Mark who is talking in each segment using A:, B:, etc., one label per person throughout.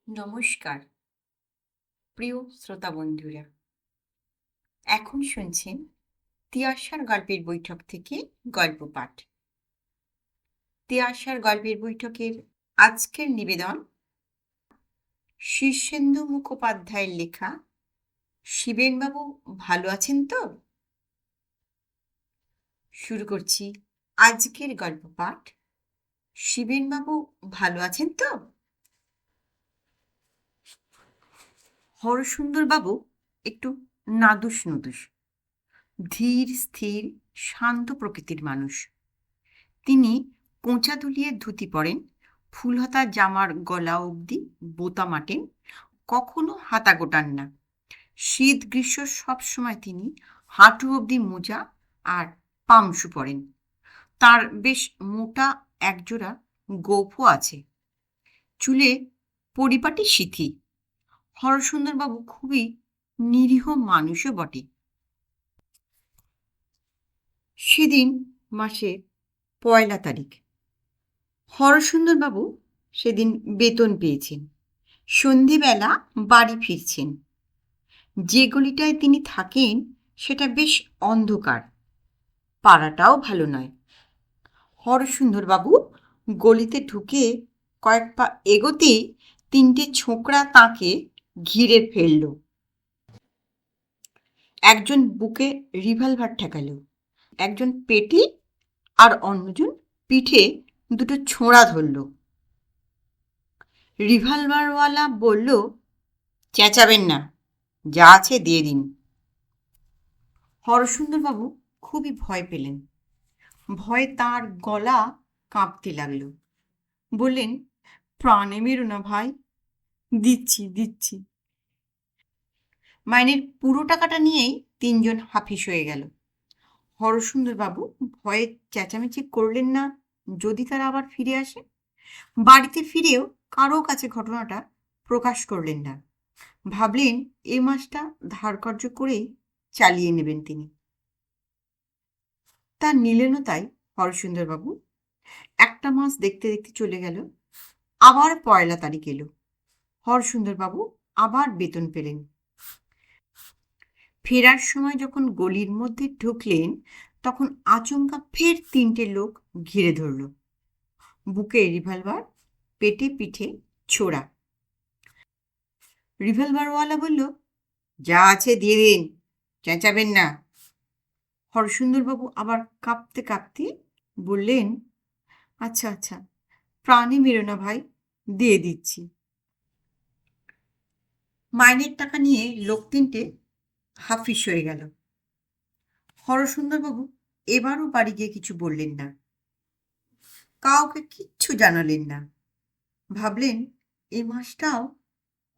A: নমস্কার প্রিয় শ্রোতা বন্ধুরা, এখন শুনছেন তিয়াশার গল্পের বৈঠক থেকে গল্প পাঠ। তিয়াশার গল্পের বৈঠকের আজকের নিবেদন শীর্ষেন্দু মুখোপাধ্যায়ের লেখা শিবেনবাবু ভালো আছেন তো। শুরু করছি আজকের গল্প পাঠ। শিবেনবাবু ভালো আছেন তো। হরসুন্দরবাবু একটু নাদুস নুদুস, ধীর স্থির শান্ত প্রকৃতির মানুষ। তিনি কোঁচা দুলিয়ে ধুতি পরেন, ফুলহাতা জামার গলা অবধি বোতাম আটেন, কখনো হাতা গোটান না। শীত গ্রীষ্ম সবসময় তিনি হাঁটু অবধি মোজা আর পামসু পরেন। তার বেশ মোটা একজোড়া গোঁফও আছে, চুলে পরিপাটি সিথি। হরসুন্দরবাবু খুবই নিরীহ মানুষও বটে। সেদিন মাসের 1 তারিখ। হরসুন্দরবাবু সেদিন বেতন পেয়েছেন। সন্ধেবেলা বাড়ি ফিরছেন। যে গলিটায় তিনি থাকেন সেটা বেশ অন্ধকার, পাড়াটাও ভালো নয়। হরসুন্দরবাবু গলিতে ঢুকে কয়েক পা এগোতেই 3টে ছোকরা তাঁকে ঘিরে ফেলল। একজন বুকে রিভলভার ঠেকালো, একজন পেটে আর অন্যজন পিঠে 2টো ছোঁড়া ধরল। রিভলভারওয়ালা বলল, চেঁচাবেন না, যা আছে দিয়ে দিন। হরসুন্দরবাবু খুবই ভয় পেলেন। ভয়ে তাঁর গলা কাঁপতে লাগল। বললেন, প্রাণে মেরো না ভাই, দিচ্ছি দিচ্ছি। মাইনের পুরো টাকাটা নিয়েই 3জন হাফিস হয়ে গেল। হরসুন্দরবাবু ভয়ে চেঁচামেচি করলেন না, যদি তারা আবার ফিরে আসে। বাড়িতে ফিরেও কারো কাছে ঘটনাটা প্রকাশ করলেন না। ভাবলেন এ মাসটা ধারকর্য করেই চালিয়ে নেবেন তিনি। তা নিলেনও তাই। হরসুন্দরবাবু 1টা মাস দেখতে দেখতে চলে গেল। আবার 1 তারিখ এলো। হরসুন্দরবাবু আবার বেতন পেলেন। ফেরার সময় যখন গলির মধ্যে ঢুকলেন, তখন আচমকা ফের 3টে লোক ঘিরে ধরল। বুকে রিভলভার, পেটে পিঠে ছোড়া। রিভলভারওয়ালা বলল, যা আছে দিয়ে দিন, চেঁচাবেন না। হরসুন্দরবাবু আবার কাঁপতে কাঁপতে বললেন, আচ্ছা আচ্ছা, প্রাণে মেরো না ভাই, দিয়ে দিচ্ছি। মাইনের টাকা নিয়ে লোক 3টে হাফিস হয়ে গেল। হরসুন্দরবাবু এবারও বাড়ি গিয়ে কিছু বললেন না, কাউকে কিচ্ছু জানালেন না। ভাবলেন এ মাসটাও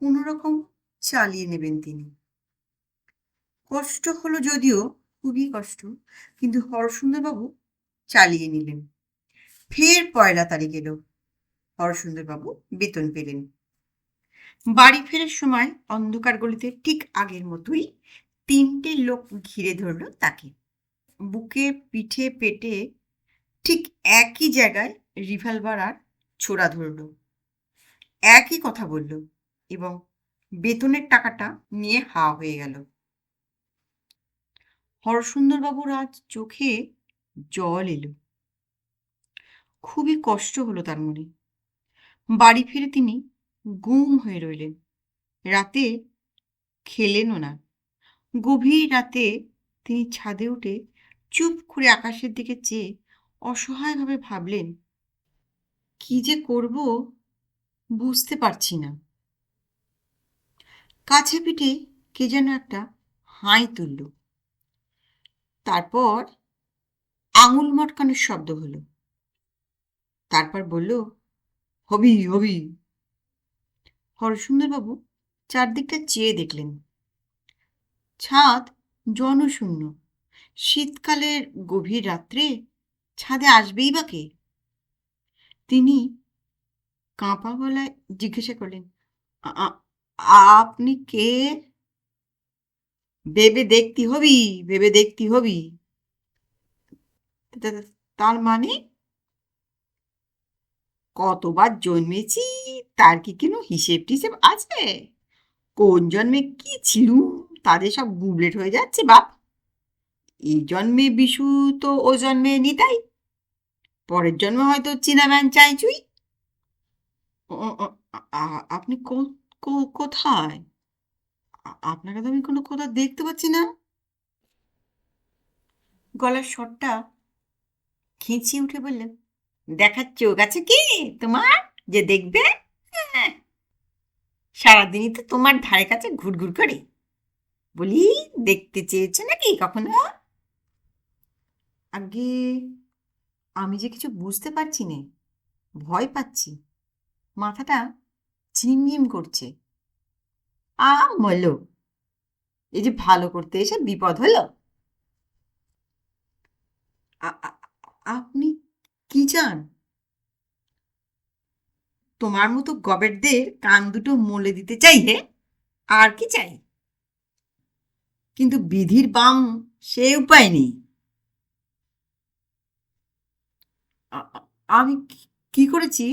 A: কোনো রকম চালিয়ে নেবেন তিনি। কষ্ট হলো যদিও, খুবই কষ্ট, কিন্তু হরসুন্দরবাবু চালিয়ে নিলেন। ফের 1 তারিখ এলো। হরসুন্দরবাবু বেতন পেলেন। বাড়ি ফেরার সময় অন্ধকার গলিতে ঠিক আগের মতোই 3টে লোক ঘিরে ধরল তাকে। বুকে পিঠে পেটে ঠিক একই জায়গায় রিভলভার আর ছোড়া ধরল। একই কথা বলল এবং বেতনের টাকাটা নিয়ে হা হয়ে গেল। হরসুন্দরবাবুর আজ চোখে জল এলো। খুবই কষ্ট হলো তার মনে। বাড়ি ফিরে তিনি গুম হয়ে রইলেন। রাতে খেলেনও না। গভীর রাতে তিনি ছাদে উঠে চুপ করে আকাশের দিকে চেয়ে অসহায়ভাবে ভাবলেন, কি যে করব বুঝতে পারছি না। কাছে পিঠে কে যেন একটা হাই তুলল। তারপর আঙুল মটকানোর শব্দ হলো। তারপর বলল, হবি হবি। হরসুন্দরবাবু চারদিকটা চেয়ে দেখলেন। ছাদ জনশূন্য। শীতকালের গভীর রাত্রে ছাদে আসবেই বা কে? তিনি কাঁপা গলায় জিজ্ঞাসা করলেন, "আ- আ- আপনি কে? ভেবে দেখতে হবি, ভেবে দেখতে হবি।" তার মানে কতবার জন্মেছি তার কি কোনো হিসেব টিসেব আছে? কোন জন্মে কি ছিলুম তাদের সব গুবলেট হয়ে যাচ্ছে বাপ। এই জন্মে বিশু তো ও জন্মে নিতাই, পরের জন্মে হয়তো চীনাম্যান চাইচুই। আপনি কোথায়? আপনাকে তো আমি কোনো কোথাও দেখতে পাচ্ছি না। গলার স্বরটা খিঁচিয়ে উঠে বললেন, দেখার চোখ আছে কি তোমার যে দেখবে? হ্যাঁ, সারাদিনই তো তোমার ধারে কাছে ঘুরঘুর করি। বলি, দেখতে চেয়েছো নাকি কখনো? আগে আমি যে কিছু বুঝতে পারছি নে, ভয় পাচ্ছি, মাথাটা ঝিমঝিম করছে। মলো, এই যে ভালো করতে এসে বিপদ হলো। আপনি কি চান? তোমার মতো গবেটদের কান দুটো মলে দিতে চাই হে, আর কি চাই? কিন্তু বিধির বাম সে উপায় নেই। আমি কি করেছি?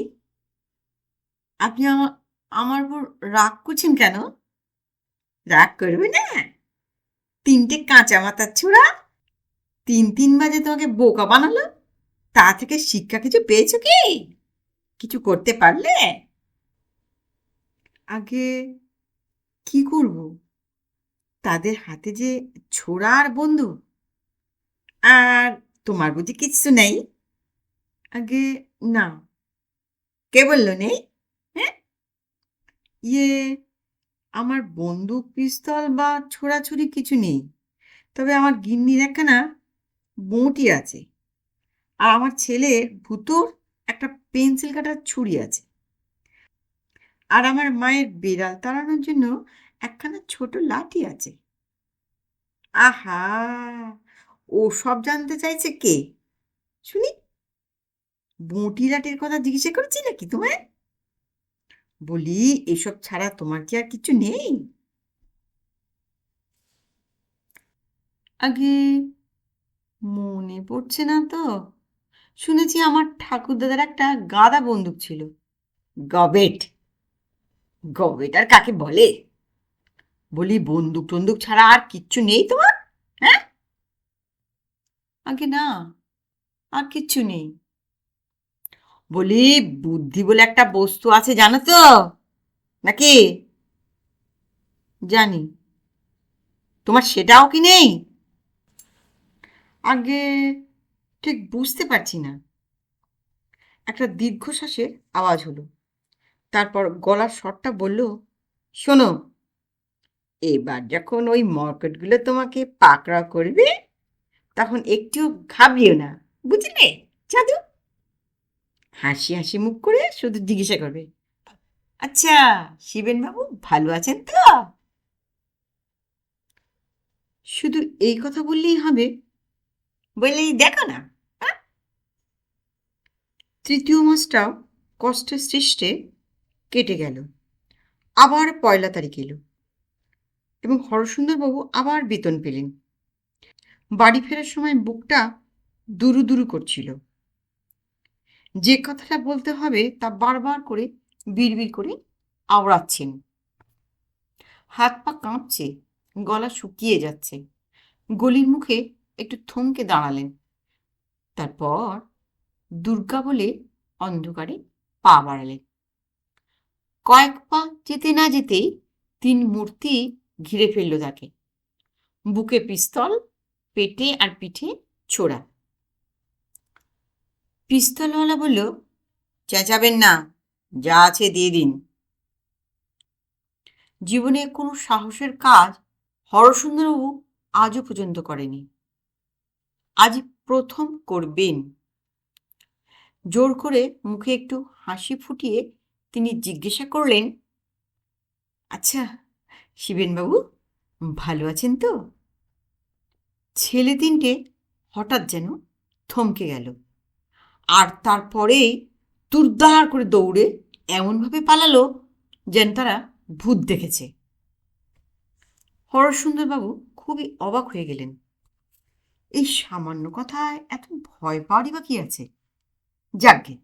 A: আপনি আমার আমার উপর রাগ করছেন কেন? রাগ করবে না? তিনটে কাঁচা মাথার ছোড়া তিন বাজে তোমাকে বোকা বানালো, তা থেকে শিক্ষা কিছু পেয়েছো কি? কিছু করতে পারলে? আগে কি করব? তাদের হাতে যে ছোড়া আর বন্দুক, আর তোমার বুঝি কিচ্ছু নেই? আগে না। কে বললো নেই? হ্যাঁ, ইয়ে, আমার বন্দুক পিস্তল বা ছোড়াছুড়ি কিছু নেই, তবে আমার গিন্নির একখানা বঁটি আছে, আর আমার ছেলের ভুতোর একটা পেন্সিল কাটার ছুরি আছে, আর আমার মায়ের বিড়াল তাড়ানোর জন্য একখানা ছোট লাঠি আছে। আহা, ও সব জানতে চাইছে কে শুনি? বঁটি লাঠির কথা জিজ্ঞাসা করেছি নাকি তোমায়? বলি, এসব ছাড়া তোমার কি আর কিছু নেই? আগে মনে পড়ছে না তো। শুনেছি আমার ঠাকুরদাদার একটা গাদা বন্দুক ছিল। গবেট? গবেট আর কাকে বলে? বলি, বন্দুক টন্দুক ছাড়া আর কিচ্ছু নেই তোমার? হ্যাঁ? আগে না, আর কিচ্ছু নেই। বলি, বুদ্ধি বলে একটা বস্তু আছে জানো তো নাকি? জানি। তোমার সেটাও কি নেই? আগে ঠিক বুঝতে পারছি না। একটা দীর্ঘশ্বাসের আওয়াজ হলো, তারপর গলার স্বরটা বলল, শোনো, এবার যখন ওই মর্কটগুলো তোমাকে পাকড়াও করবে তখন একটু ঘাবড়িও না, বুঝলে জাদু? হাসি হাসি মুখ করে শুধু জিজ্ঞাসা করবে, আচ্ছা শিবেন বাবু ভালো আছেন তো? শুধু এই কথা বললেই হবে? বললেই দেখো না। হ্যাঁ? তৃতীয় মাসটাও কষ্টে সৃষ্টে কেটে গেল। আবার পয়লা তারিখ এলো এবং হরসুন্দরবাবু আবার বেতন পেলেন। বাড়ি ফেরার সময় বুকটা দুরু দুরু করছিল। যে কথাটা বলতে হবে তা বারবার করে বিড়বিড় করে আওড়াচ্ছেন। হাত পা কাঁপছে, গলা শুকিয়ে যাচ্ছে। গলির মুখে একটু থমকে দাঁড়ালেন, তারপর দুর্গা বলে অন্ধকারে পা বাড়ালেন। কয়েক পা যেতে না যেতেই তিন মূর্তি ঘিরে ফেলল তাকে। বুকে পিস্তল, পেটে আর পিঠে ছোড়া। পিস্তলওয়ালা বলল, চেঁচাবেন না, যা আছে দিয়ে দিন। জীবনে কোনো সাহসের কাজ হরসুন্দরবাবু আজও পর্যন্ত করেনি, আজ প্রথম করবেন। জোর করে মুখে একটু হাসি ফুটিয়ে তিনি জিজ্ঞাসা করলেন, আচ্ছা শিবেনবাবু ভালো আছেন তো? ছেলে তিনটে হঠাৎ যেন থমকে গেল, আর তারপরেই তুরদার করে দৌড়ে এমনভাবে পালালো যেন তারা ভূত দেখেছে। হরসুন্দরবাবু খুবই অবাক হয়ে গেলেন। এই সামান্য কথায় এত ভয় পাওয়ারই বা কি আছে? যাকগে,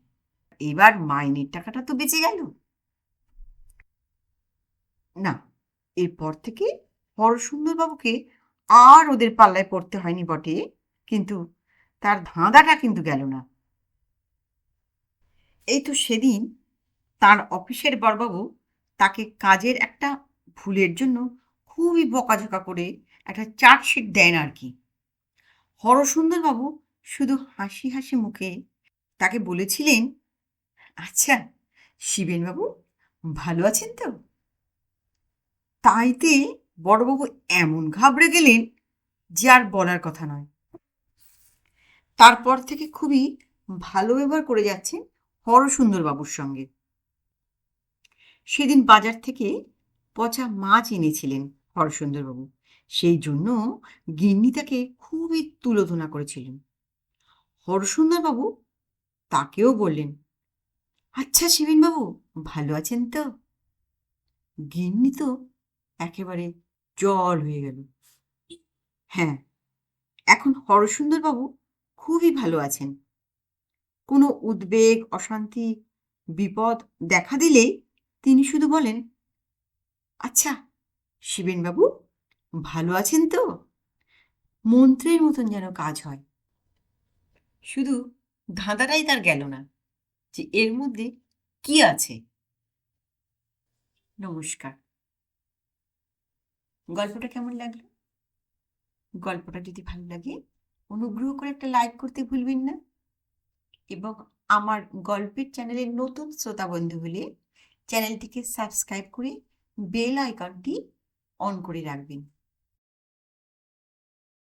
A: এবার মাইনের টাকাটা তো বেঁচে গেল। না, এরপর থেকে হরসুন্দরবাবুকে আর ওদের পাল্লায় পড়তে হয়নি বটে, কিন্তু তার ধাঁধাটা কিন্তু গেল না। এই তো সেদিন তার অফিসের বড়বাবু তাকে কাজের একটা ভুলের জন্য খুবই বকাঝকা করে একটা চার্জশিট দেন আর কি। হরসুন্দরবাবু শুধু হাসি হাসি মুখে তাকে বলেছিলেন, আচ্ছা শিবেনবাবু, ভালো আছেন তো? তাইতে বড়বাবু এমন ঘাবড়ে গেলেন যে আর বলার কথা নয়। তারপর থেকে খুবই ভালো ব্যবহার করে যাচ্ছেন হরসুন্দরবাবুর সঙ্গে। সেদিন বাজার থেকে পচা মাছ এনেছিলেন হরসুন্দরবাবু, সেই জন্য গিন্নি তাকে খুবই তুলোধনা করেছিলেন। হরসুন্দরবাবু তাকেও বললেন, আচ্ছা শিবেনবাবু, ভালো আছেন তো? গিন্নি তো একেবারে জল হয়ে গেল। হ্যাঁ, এখন হরসুন্দরবাবু খুবই ভালো আছেন। কোনো উদ্বেগ, অশান্তি, বিপদ দেখা দিলেই তিনি শুধু বলেন, আচ্ছা শিবেনবাবু, ভালো আছেন তো? মন্ত্রের মতন যেন কাজ হয়। শুধু ধাঁধাটাই তার গেল না যে এর মধ্যে কি আছে। নমস্কার। গল্পটা কেমন লাগলো? গল্পটা যদি ভালো লাগে অনুগ্রহ করে একটা লাইক করতে ভুলবেন না, এবং আমার গল্পের চ্যানেলের নতুন শ্রোতা বন্ধু হলে চ্যানেলটিকে সাবস্ক্রাইব করে বেল আইকনটি অন করে রাখবেন।